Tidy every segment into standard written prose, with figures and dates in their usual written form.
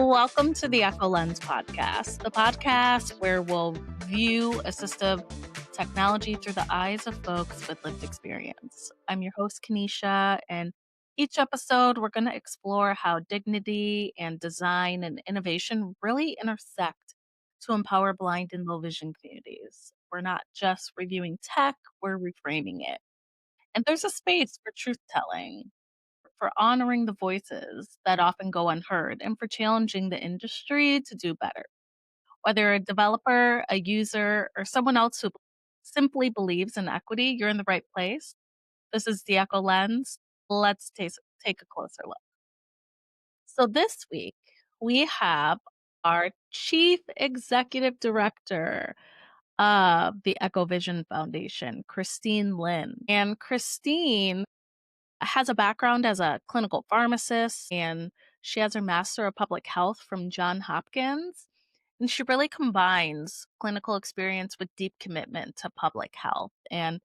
Welcome to the Eko Lens Podcast, the podcast where we'll view assistive technology through the eyes of folks with lived experience. I'm your host, Kenisha, and each episode we're going to explore how dignity and design and innovation really intersect to empower blind and low vision communities. We're not just reviewing tech, we're reframing it. And there's a space for truth telling, for honoring the voices that often go unheard, and for challenging the industry to do better. Whether a developer, a user, or someone else who simply believes in equity, you're in the right place. This is the Eko Lens. Let's take a closer look. So this week, we have our Chief Executive Director of the Eko Vision Foundation, Christine Lin. And Christine has a background as a clinical pharmacist, and she has her Master of Public Health from Johns Hopkins. And she really combines clinical experience with deep commitment to public health. And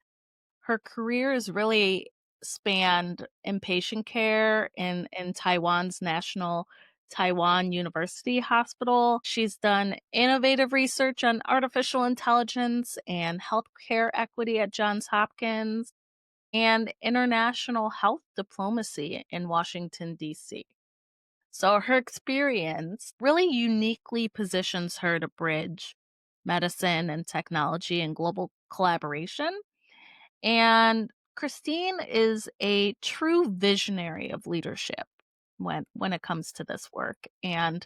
her career has really spanned inpatient care in Taiwan's National Taiwan University Hospital. She's done innovative research on artificial intelligence and healthcare equity at Johns Hopkins and international health diplomacy in Washington, D.C. So her experience really uniquely positions her to bridge medicine and technology and global collaboration. And Christine is a true visionary of leadership when it comes to this work. And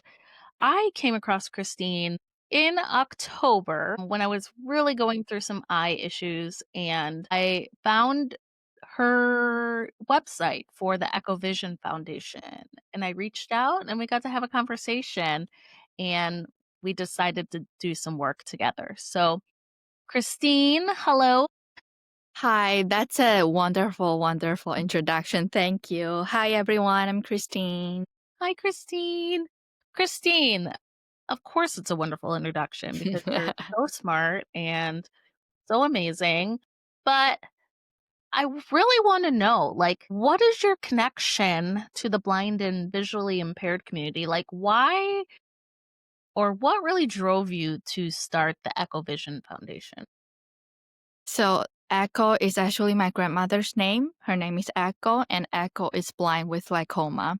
I came across Christine in October when I was really going through some eye issues, and I found her website for the Eko Vision Foundation. And I reached out and we got to have a conversation, and we decided to do some work together. So, Christine, hello. Hi, that's a wonderful, wonderful introduction. Thank you. Hi, everyone. I'm Christine. Hi, Christine. Christine, of course, it's a wonderful introduction because you're so smart and so amazing. But I really want to know, like, what is your connection to the blind and visually impaired community? Like, why or what really drove you to start the Eko Vision Foundation? So, Eko is actually my grandmother's name. Her name is Eko, and Eko is blind with glaucoma.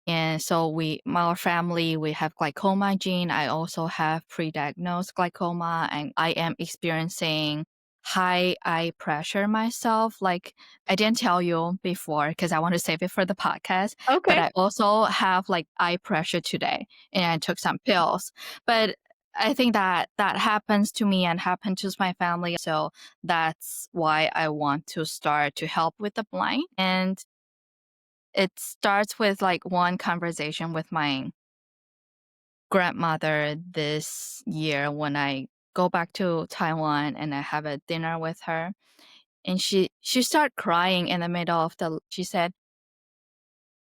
And so our family, we have glaucoma gene. I also have pre-diagnosed glaucoma, and I am experiencing high eye pressure myself. Like I didn't tell you before because I want to save it for the podcast, but Okay. I also have like eye pressure today, and I took some pills. But I think that happens to me and happened to my family. So that's why I want to start to help with the blind. And it starts with like one conversation with my grandmother this year when I go back to Taiwan and I have a dinner with her. And she started crying in the middle of she said,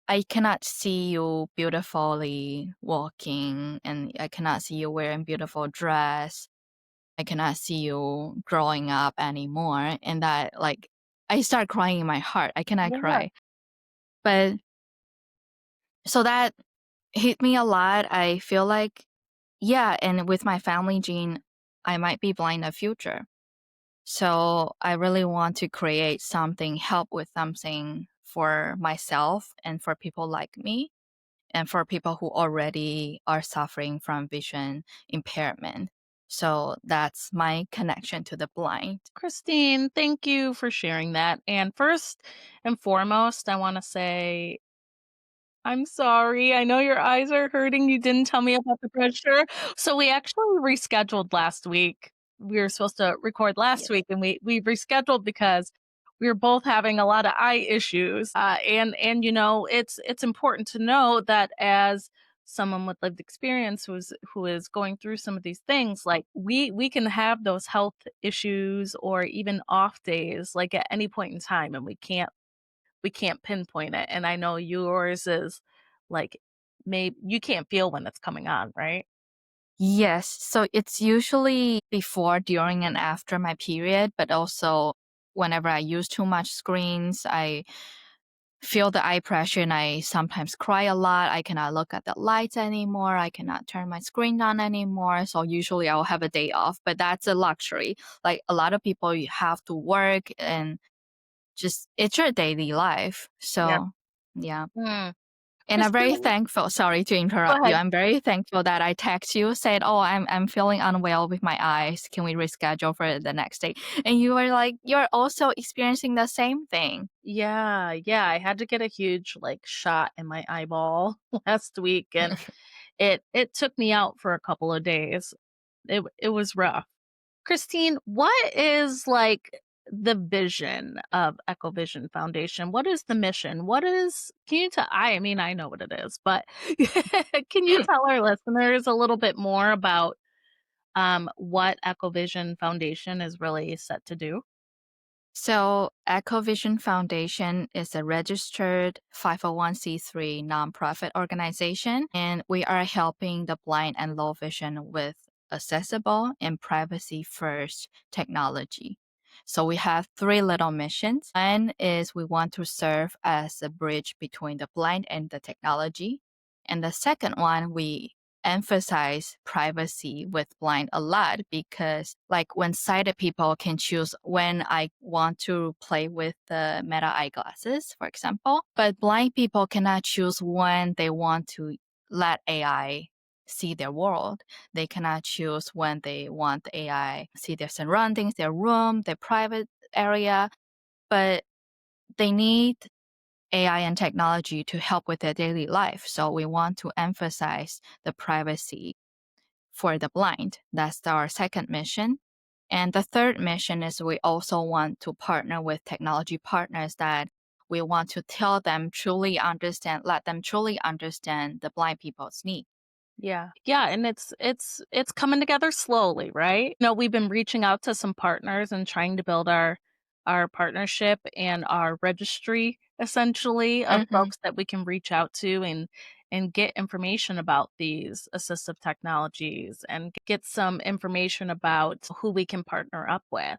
I cannot see you beautifully walking, and I cannot see you wearing beautiful dress. I cannot see you growing up anymore. And that like I start crying in my heart. I cannot Yeah. cry. But so that hit me a lot. I feel like, yeah, and with my family gene, I might be blind in the future. So I really want to create something, help with something for myself and for people like me and for people who already are suffering from vision impairment. So that's my connection to the blind. Christine, thank you for sharing that. And first and foremost, I want to say I'm sorry. I know your eyes are hurting. You didn't tell me about the pressure. So we actually rescheduled last week. We were supposed to record last week, and we rescheduled because we were both having a lot of eye issues. And it's important to know that as someone with lived experience who is going through some of these things, like we can have those health issues or even off days, like at any point in time, and we can't pinpoint it. And I know yours is like maybe you can't feel when it's coming on, right? Yes. So it's usually before, during, and after my period, but also whenever I use too much screens, feel the eye pressure and I sometimes cry a lot. I cannot look at the lights anymore. I cannot turn my screen on anymore. So usually I'll have a day off, but that's a luxury. Like a lot of people, you have to work and just it's your daily life. Yeah. So yeah. Mm. And I'm very Christine, thankful. Sorry to go interrupt you. ahead. I'm very thankful that I text you, said, "Oh, I'm feeling unwell with my eyes. Can we reschedule for the next day?" And you were like, "You're also experiencing the same thing." Yeah, yeah, I had to get a huge, like, shot in my eyeball last week, and it took me out for a couple of days. It was rough. Christine, what is, like, the vision of Eko Vision Foundation? What is the mission? What is can you tell I mean, I know what it is, but can you tell our listeners a little bit more about, what Eko Vision Foundation is really set to do? So, Eko Vision Foundation is a registered 501c3 nonprofit organization, and we are helping the blind and low vision with accessible and privacy first technology. So, we have three little missions. One is we want to serve as a bridge between the blind and the technology. And the second one, we emphasize privacy with blind a lot because like when sighted people can choose when I want to play with the meta eyeglasses, for example, but blind people cannot choose when they want to let AI see their world. They cannot choose when they want the AI see their surroundings, their room, their private area, but they need AI and technology to help with their daily life. So we want to emphasize the privacy for the blind. That's our second mission. And the third mission is we also want to partner with technology partners that we want to tell them truly understand, let them truly understand the blind people's needs. Yeah. Yeah, and it's coming together slowly, right? We've been reaching out to some partners and trying to build our partnership and our registry essentially of Mm-hmm. folks that we can reach out to and get information about these assistive technologies and get some information about who we can partner up with.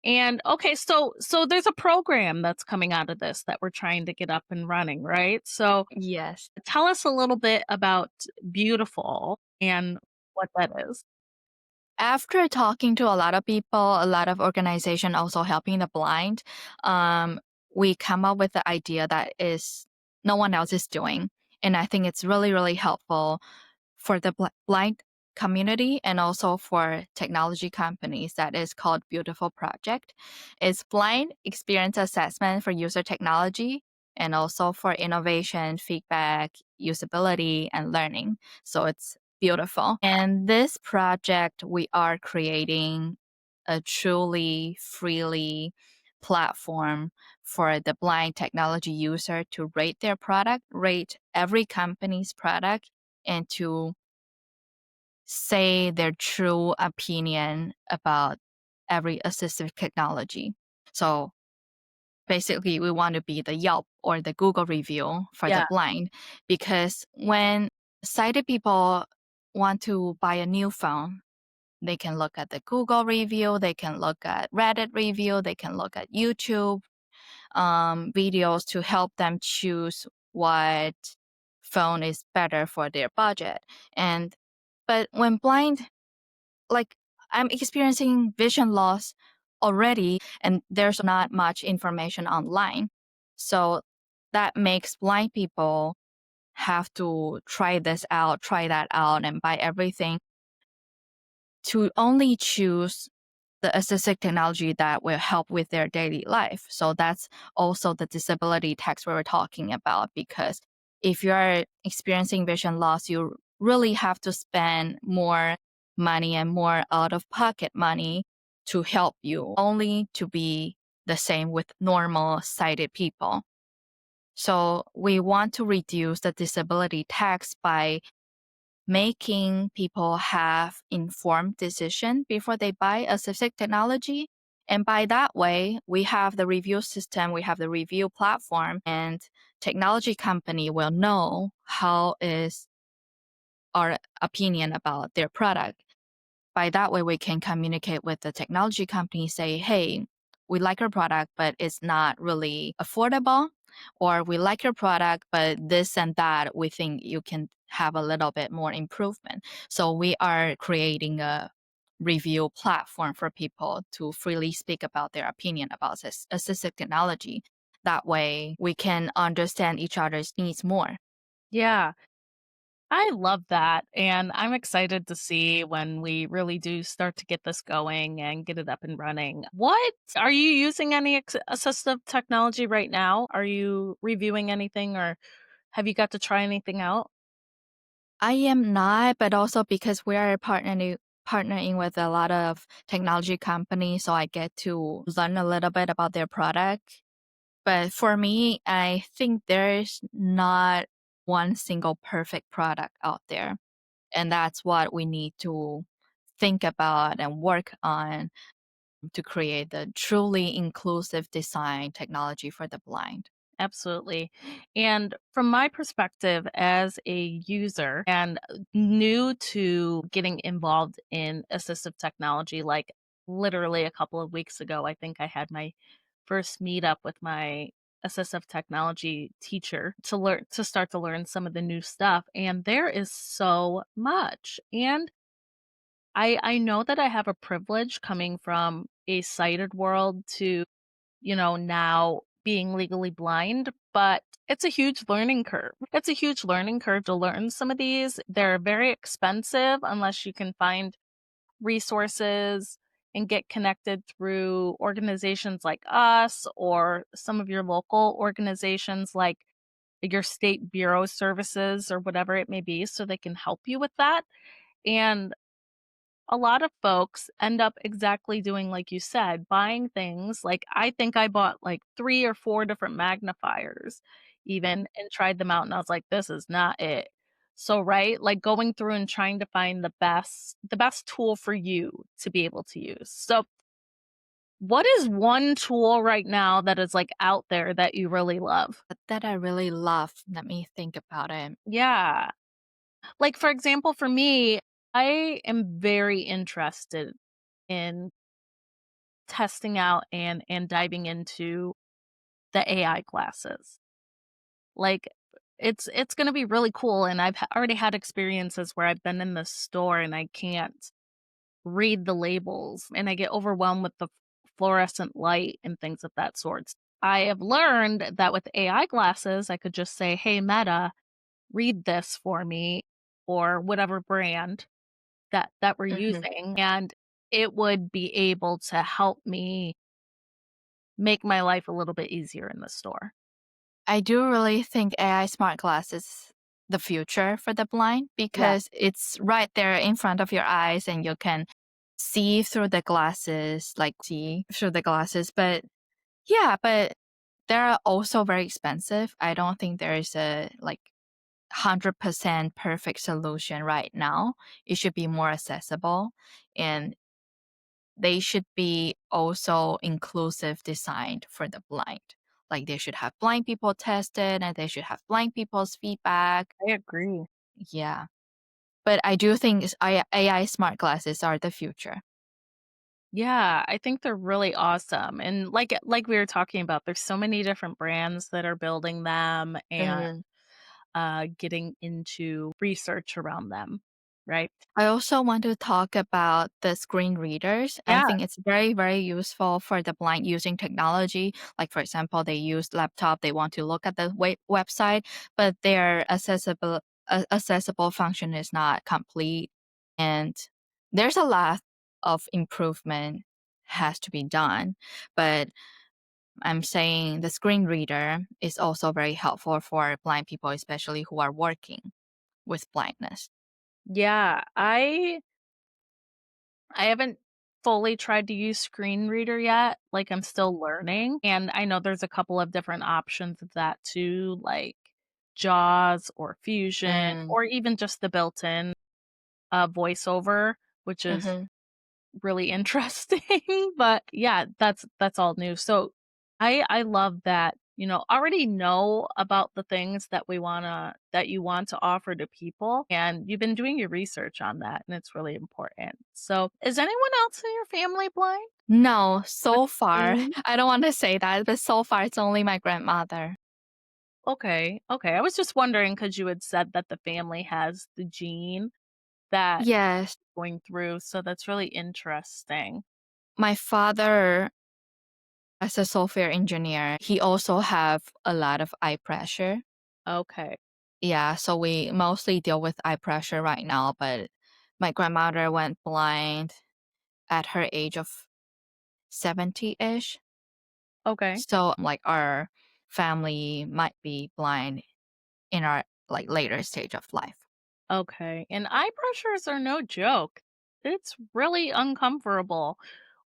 And okay, so there's a program that's coming out of this that we're trying to get up and running, right? So Yes. tell us a little bit about Beautiful and what that is. After talking to a lot of people, a lot of organization also helping the blind, um, we come up with the idea that is no one else is doing. And I think it's really, really helpful for the blind community and also for technology companies that is called Beautiful Project. It's blind experience assessment for user technology and also for innovation, feedback, usability, and learning. So it's beautiful. And this project, we are creating a truly freely platform for the blind technology user to rate their product, rate every company's product, and to say their true opinion about every assistive technology. So basically, we want to be the Yelp or the Google review for the Yeah, blind because when sighted people want to buy a new phone, they can look at the Google review, they can look at Reddit review, they can look at YouTube videos to help them choose what phone is better for their budget. And but when blind, like I'm experiencing vision loss already, and there's not much information online. So that makes blind people have to try this out, try that out, and buy everything to only choose the assistive technology that will help with their daily life. So that's also the disability tax we were talking about because if you're experiencing vision loss, you really have to spend more money and more out of pocket money to help you, only to be the same with normal sighted people. So we want to reduce the disability tax by making people have informed decision before they buy assistive technology. And by that way, we have the review system, we have the review platform, and technology company will know how is our opinion about their product. By that way, we can communicate with the technology company, say, hey, we like our product, but it's not really affordable. or we like your product, but this and that, we think you can have a little bit more improvement. So we are creating a review platform for people to freely speak about their opinion about assistive technology. That way we can understand each other's needs more. Yeah. I love that, and I'm excited to see when we really do start to get this going and get it up and running. What are you using any assistive technology right now? Are you reviewing anything or have you got to try anything out? I am not, but also because we are partnering with a lot of technology companies, so I get to learn a little bit about their product. But for me, I think there's not one single perfect product out there. And that's what we need to think about and work on to create the truly inclusive design technology for the blind. Absolutely. And from my perspective as a user and new to getting involved in assistive technology, like literally a couple of weeks ago, I think I had my first meetup with my assistive technology teacher to start to learn some of the new stuff. And there is so much. And I know that I have a privilege coming from a sighted world to now being legally blind, but it's a huge learning curve. It's a huge learning curve to learn some of these. They're very expensive unless you can find resources and get connected through organizations like us or some of your local organizations like your state bureau services or whatever it may be so they can help you with that. And a lot of folks end up exactly doing like you said, buying things like I think I bought like 3 or 4 different magnifiers even and tried them out and I was like, "This is not it." So, right, like going through and trying to find the best tool for you to be able to use. So, what is one tool right now that is like out there that you really love? But that I really love, let me think about it. Yeah. Like for example, for me, I am very interested in testing out and diving into the AI classes. Like it's going to be really cool and already had experiences where I've been in the store and I can't read the labels and I get overwhelmed with the fluorescent light and things of that sort. I have learned that with AI glasses I could just say, "Hey Meta, read this for me," or whatever brand that we're Mhm. using and it would be able to help me make my life a little bit easier in the store. I do really think AI smart glass is the future for the blind Yeah, because it's right there in front of your eyes and you can see through the glasses, like see through the glasses. But yeah, but they're also very expensive. I don't think there is a like 100% perfect solution right now. It should be more accessible and they should be also inclusive designed for the blind. Like they should have blind people tested and they should have blind people's feedback. I agree. Yeah. But I do think AI smart glasses are the future. Yeah, I think they're really awesome, and like we were talking about, there's so many different brands that are building them and, Mhm. getting into research around them, right? I also want to talk about the screen readers. I Yeah, think it's very, very useful for the blind using technology. Like, for example, they use laptop, they want to look at the website, but their accessible function is not complete. And there's a lot of improvement has to be done. But I'm saying the screen reader is also very helpful for blind people, especially who are working with blindness. yeah, I haven't fully tried to use Screen Reader yet, like, I'm still learning, and I know there's a couple of different options of that too, like JAWS or Fusion Mm. or even just the built-in, voiceover, which is Mhm. really interesting, but yeah, that's all new. So I love that, already know about the things that you want to offer to people and you've been doing your research on that and it's really important. So, is anyone else in your family blind? No, What so far, you I don't want to say that, but so far it's only my grandmother. Okay, okay. I was just wondering because you had said that the family has the gene that Yes, going through, so that's really interesting. my father, as a software engineer, he also have a lot of eye pressure. Okay, Yeah, so we mostly deal with eye pressure right now, but my grandmother went blind at her age of 70-ish. okay, So like our family might be blind in our like later stage of life. okay. And eye pressures are no joke. It's really uncomfortable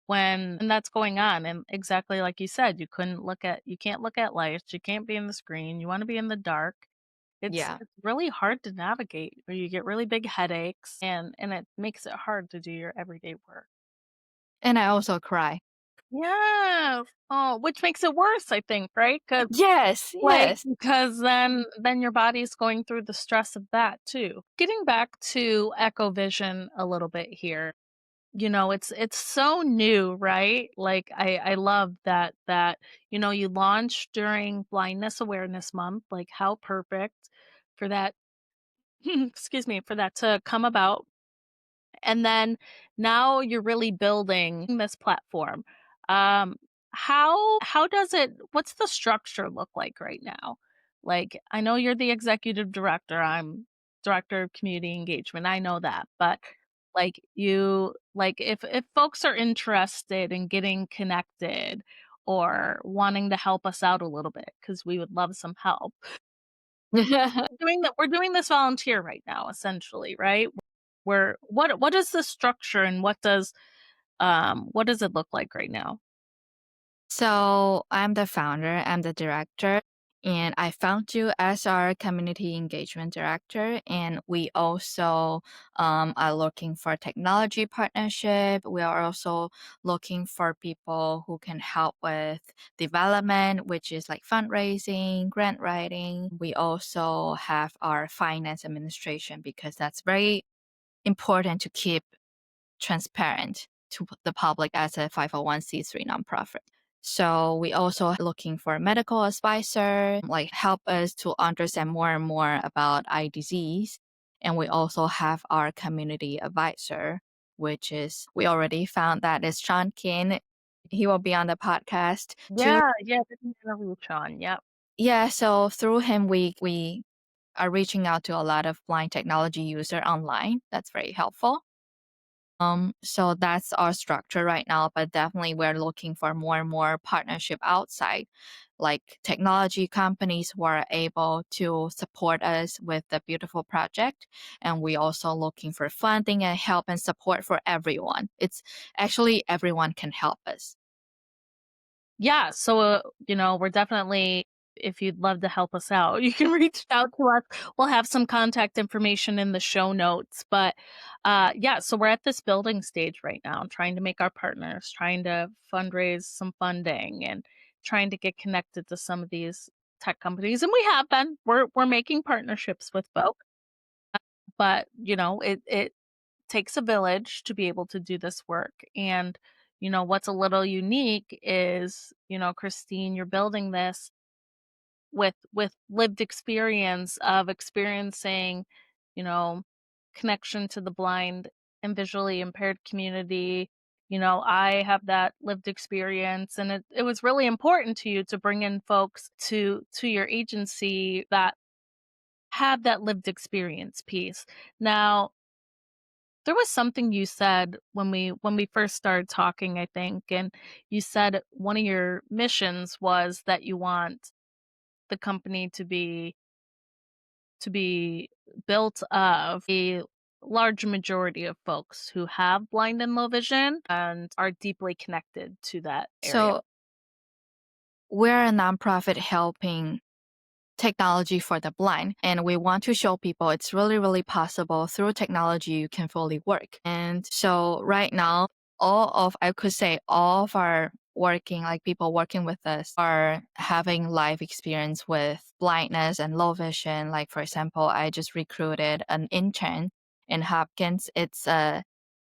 when that's going on. And exactly like you said, you can't look at lights, you can't be in the screen, you want to be in the dark. Yeah. It's really hard to navigate, or you get really big headaches, and it makes it hard to do your everyday work. And I also cry. Yes. Oh, which makes it worse, I think, right? Yes, Like, yes. because then your body's going through the stress of that too. Getting back to Echo Vision a little bit here, it's so new, right? Like I love that you launched during Blindness Awareness Month. Like how perfect for that excuse me, for that to come about. And then now you're really building this platform. Um, how does it what's the structure look like right now? Like, I know you're the executive director, I'm director of community engagement, I know that, but if folks are interested in getting connected or wanting to help us out a little bit, because we would love some help. We're doing this volunteer right now, essentially, right? What is the structure and what does it look like right now? So I'm the founder, I'm the director, and I found you as our community engagement director. And we also are looking for technology partnership. We are also looking for people who can help with development, which is like fundraising, grant writing. We also have our finance administration because that's very important to keep transparent to the public as a 501(c)(3) nonprofit. So we also looking for medical advisor, like help us to understand more and more about eye disease. And we also have our community advisor, which is we already found that is Sean Kin. He will be on the podcast too. Yeah, yeah, didn't interview Sean. Yep. Yeah, so through him we are reaching out to a lot of blind technology user online. That's very helpful. So that's our structure right now, but definitely we're looking for more and more partnership outside, like technology companies who are able to support us with the beautiful project. And we also looking for funding and help and support for everyone. It's actually everyone can help us. Yeah, so, we're definitely if you'd love to help us out, you can reach out to us. We'll have some contact information in the show notes, but, yeah, so we're at this building stage right now, trying to make our partners, trying to fundraise some funding, and trying to get connected to some of these tech companies, and we have been. We're making partnerships with folks, but, it takes a village to be able to do this work. And, what's a little unique is, Christine, you're building this with lived experience of experiencing, you know, connection to the blind and visually impaired community. I have that lived experience, and it was really important to you to bring in folks to your agency that have that lived experience piece. Now, there was something you said when we first started talking, I think, and you said one of your missions was that you want the company to be built of a large majority of folks who have blind and low vision and are deeply connected to that area. So we're a nonprofit helping technology for the blind. And we want to show people it's really, really possible through technology you can fully work. And so right now, I could say all of our working, like people working with us are having life experience with blindness and low vision. Like for example, I just recruited an intern in Hopkins.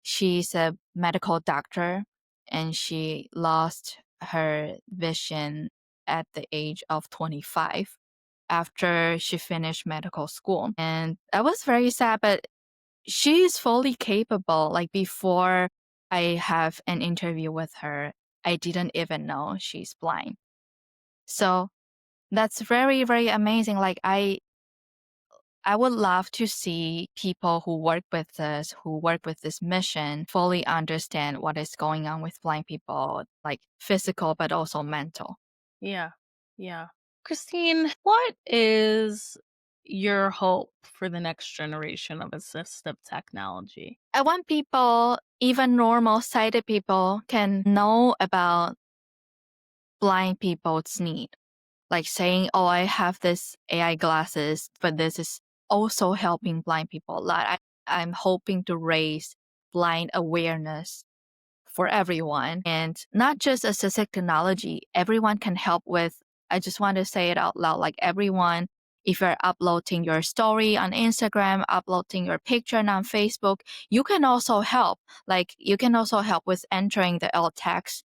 She's a medical doctor and she lost her vision at the age of 25 after she finished medical school. And I was very sad, but she's fully capable. Like before I have an interview with her, I didn't even know she's blind. So that's very, very amazing. Like I would love to see people who work with this, who work with this mission, fully understand what is going on with blind people, like physical, but also mental. Yeah. Yeah. Christine, what is your hope for the next generation of assistive technology? I want people, even normal sighted people, can know about blind people's need. Like saying, oh, I have this AI glasses, but this is also helping blind people a lot. I'm hoping to raise blind awareness for everyone and not just assistive technology. Everyone can help with, I just want to say it out loud, like everyone, if you're uploading your story on Instagram, uploading your picture on Facebook, you can also help. Like you can also help with entering the alt text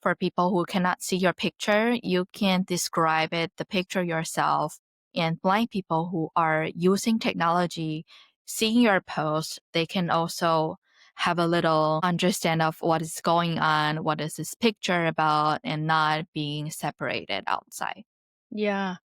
for people who cannot see your picture. You can describe it, the picture yourself. And blind people who are using technology, seeing your post, they can also have a little understand of what is going on, what is this picture about, and not being separated outside. Yeah.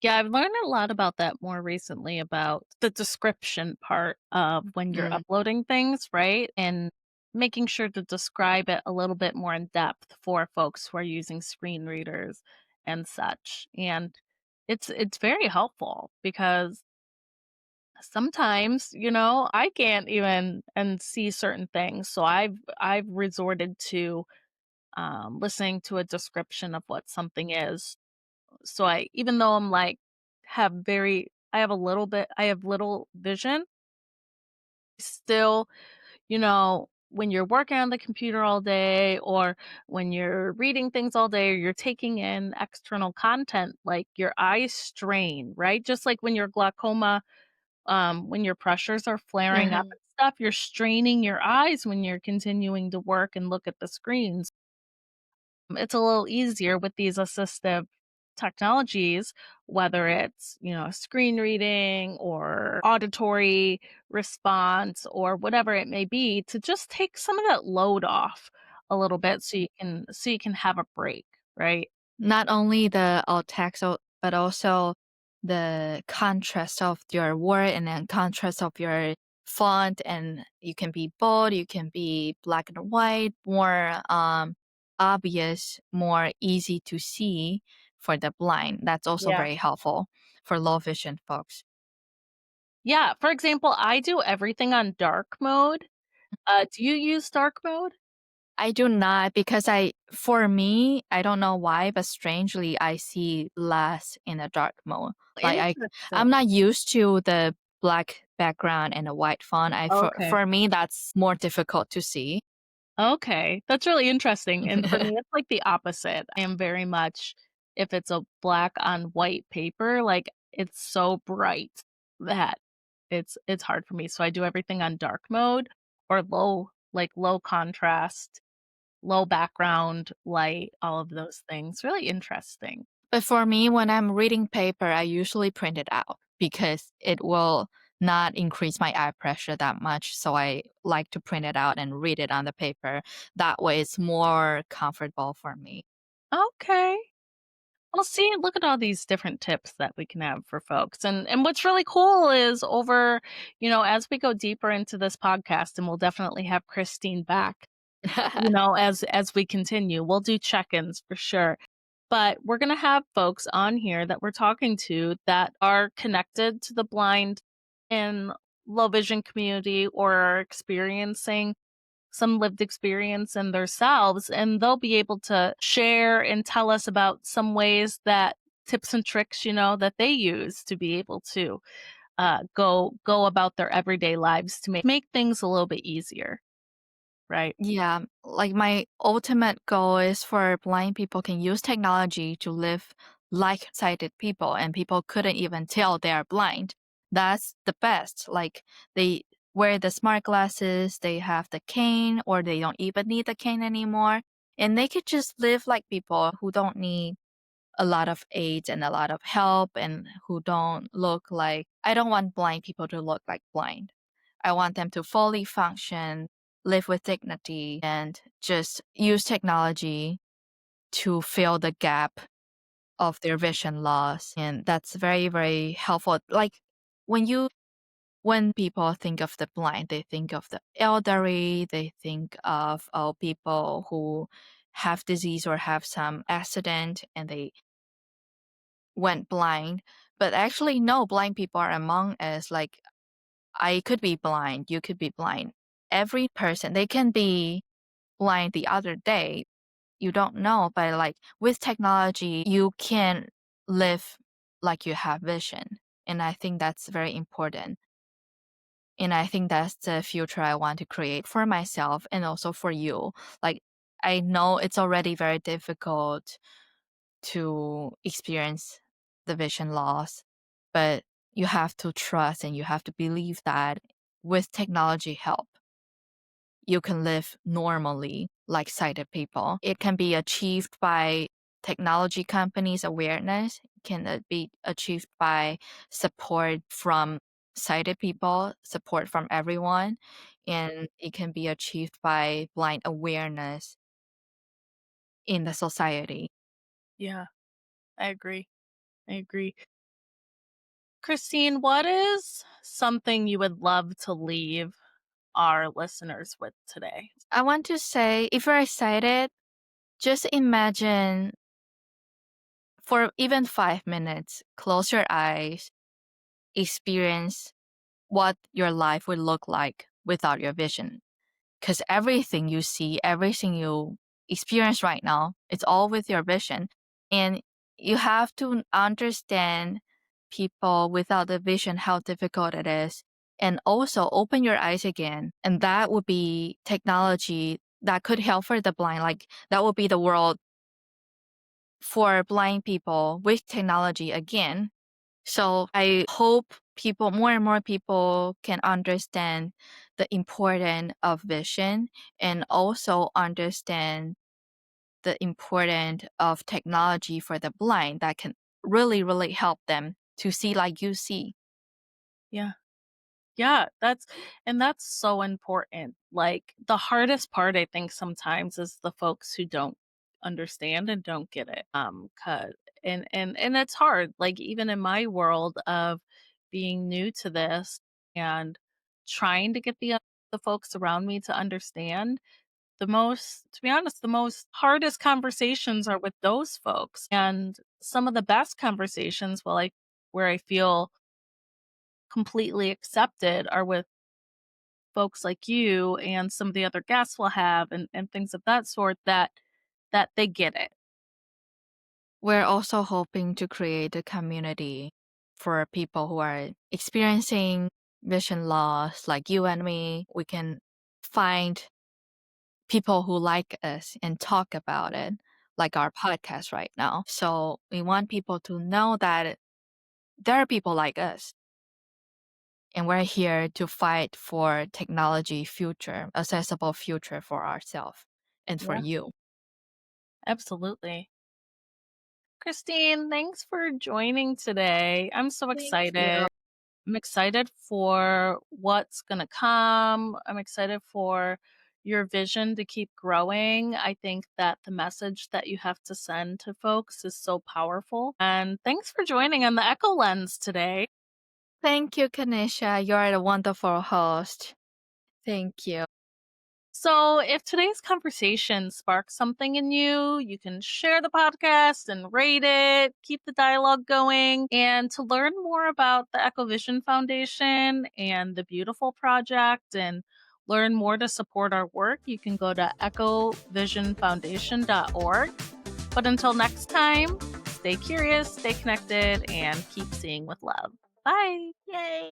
Yeah, I've learned a lot about that more recently about the description part of when you're Mm. uploading things, right? And making sure to describe it a little bit more in depth for folks who are using screen readers and such. And it's very helpful because sometimes, I can't even and see certain things. So I've resorted to listening to a description of what something is, so I even though I'm like I have little vision, still, when you're working on the computer all day or when you're reading things all day or you're taking in external content, like your eyes strain, right? Just like when your glaucoma, when your pressures are flaring up Mhm. and stuff, you're straining your eyes when you're continuing to work and look at the screens. It's a little easier with these assistive technologies, whether it's, screen reading or auditory response or whatever it may be, to just take some of that load off a little bit so you can have a break, right? Not only the alt text, but also the contrast of your word and then contrast of your font. And you can be bold, you can be black and white, more obvious, more easy to see for the blind. That's also Yeah. very helpful for low vision folks. Yeah, for example, I do everything on dark mode. Do you use dark mode? I do not because for me, I don't know why, but strangely, I see less in a dark mode. Like I'm Interesting. not used to the black background and a white font. Okay. For me, that's more difficult to see. Okay, that's really interesting, and for me, it's like the opposite. I am very much if it's a black on white paper, like, it's so bright that it's hard for me, so I do everything on dark mode or low contrast, low background light, all of those things. Really interesting. But for me, when I'm reading paper, I usually print it out because it will not increase my eye pressure that much. So I like to print it out and read it on the paper. That way, it's more comfortable for me. Okay. Well, see, look at all these different tips that we can have for folks. And what's really cool is as we go deeper into this podcast, and we'll definitely have Christine back, as we continue. We'll do check-ins for sure. But we're going to have folks on here that we're talking to that are connected to the blind and low vision community or are experiencing some lived experience in themselves, and they'll be able to share and tell us about some ways that tips and tricks, that they use to be able to go about their everyday lives to make things a little bit easier, right? Yeah, like my ultimate goal is for blind people can use technology to live like sighted people and people couldn't even tell they are blind. That's the best. Like they wear the smart glasses, they have the cane or they don't even need the cane anymore and they could just live like people who don't need a lot of aids and a lot of help and who don't look like I don't want blind people to look like blind. I want them to fully function, live with dignity, and just use technology to fill the gap of their vision loss. And that's very, very helpful. Like when people think of the blind, they think of the elderly, they think of people who have disease or have some accident and they went blind. But actually, no, blind people are among us. Like, I could be blind, you could be blind. Every person, they can be blind the other day. You don't know, but like with technology, you can live like you have vision. And I think that's very important. And I think that's the future I want to create for myself and also for you. Like, I know it's already very difficult to experience the vision loss, but you have to trust and you have to believe that with technology help, you can live normally like sighted people. It can be achieved by technology companies' awareness, it can be achieved by support from sighted people, support from everyone, and it can be achieved by blind awareness in the society. Yeah, I agree. I agree. Christine, what is something you would love to leave our listeners with today? I want to say, if you're excited, just imagine for even 5 minutes, close your eyes, experience what your life would look like without your vision. Because everything you see, everything you experience right now, it's all with your vision. And you have to understand people without the vision, how difficult it is. And also open your eyes again. And that would be technology that could help for the blind. Like that would be the world for blind people with technology again. So I hope more and more people can understand the importance of vision and also understand the importance of technology for the blind that can really, really help them to see like you see. Yeah. Yeah, that's so important. Like the hardest part I think sometimes is the folks who don't understand and don't get it. 'Cause and it's hard. Like even in my world of being new to this and trying to get the folks around me to understand, to be honest, the most hardest conversations are with those folks. And some of the best conversations, where I feel completely accepted are with folks like you and some of the other guests we'll have and things of that sort that they get it. We're also hoping to create a community for people who are experiencing vision loss like you and me. We can find people who like us and talk about it, like our podcast right now. So we want people to know that there are people like us, and we're here to fight for technology future, accessible future for ourselves and for Yeah, you. absolutely. Christine, thanks for joining today. I'm so Thank you. excited. I'm excited for what's going to come. I'm excited for your vision to keep growing. I think that the message that you have to send to folks is so powerful. And thanks for joining on the Eko Lens today. Thank you, Kenisha. You're a wonderful host. Thank you. So, if today's conversation sparks something in you, you can share the podcast and rate it, keep the dialogue going. And to learn more about the Eko Vision Foundation and the beautiful project and learn more to support our work, you can go to ekovisionfoundation.org. But until next time, stay curious, stay connected, and keep seeing with love. Bye. Yay.